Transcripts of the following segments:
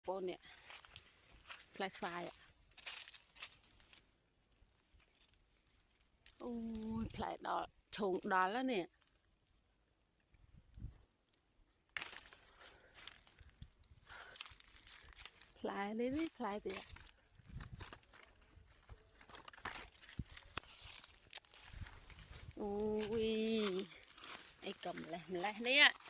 ប្អូននេះផ្លែស្វាយអូយផ្លែដល់ឈោងដល់แล้วនេះផ្លែនេះផ្លែទៀតអូយអីក៏ម្លេះនេះ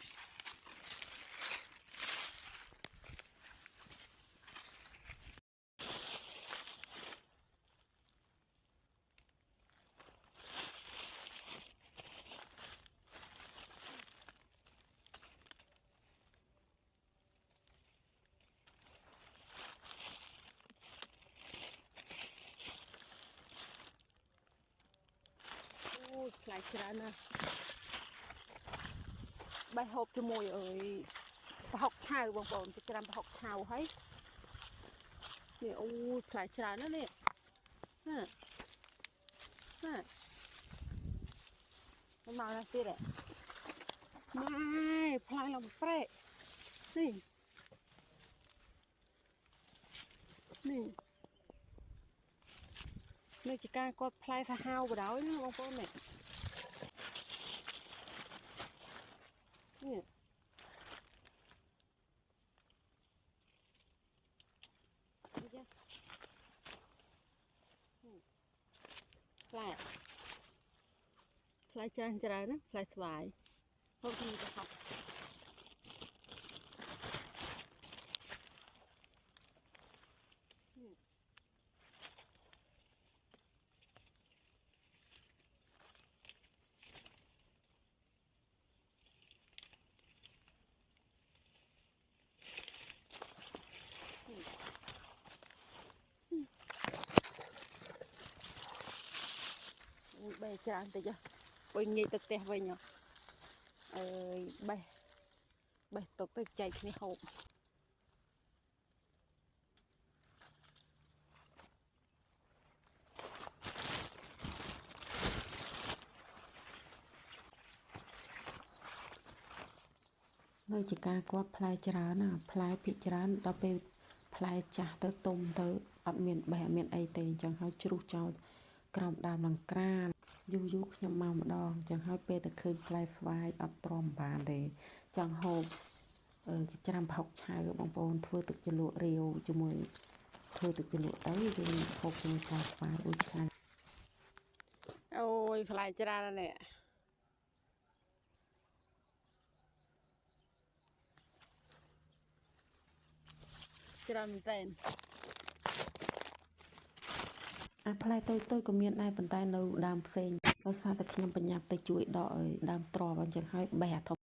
អូយផ្លែច្រើនណាស់បេះហូបជាមួយអើយប្រហុកឆៅបងប្អូនច្រើនប្រហុកឆៅហើយនេះអូយផ្លែច្រើនណាស់នេះណាមកណាទៀតម៉ែផ្លែលំប្រេនេះនេះជាការគាត់ផ្លែសាហាវបដ ாய் ណាបងប្អូននេះផ្លែច្រើនណាផ្លែស្វាយហូបជាមួយប្រហុកបេះច្រើនតិចវិញងាយទៅផ្ទះវិញអើយបេះទុកទៅចែកគ្នាហូបនៅជាការគាត់ផ្លែច្រើនណាផ្លែភាគច្រើនដល់ពេលផ្លែចាស់ទៅទុំទៅអត់មានបេះអត់មានអីទេអញ្ចឹងហើយជ្រុះចោលក្រោមដើមលង្ក្រានយូរខ្ញុំមកម្ដងអញ្ចឹងហើយពេលទៅឃើញផ្លែស្វាយអត់ទ្រាំបានទេចង់ហូបច្រាំប្រហុកឆៅបងប្អូនធ្វើទឹកជ្រលក់រាវជាមួយធ្វើទឹកជ្រលក់ទៅយើងហូបជាមួយផ្លែស្វាយអូយឆ្ងាញ់អូយផ្លែច្រើនណាស់នេះច្រើនមែនតើអាផ្លែតូចក៏មានដែរប៉ុន្តែនៅដើមផ្សេងដោយសារតែខ្ញុំបញ្ញាប់ទៅជួយដកឲ្យដើមទ្រាំអញ្ចឹងហើយបេះអាធំ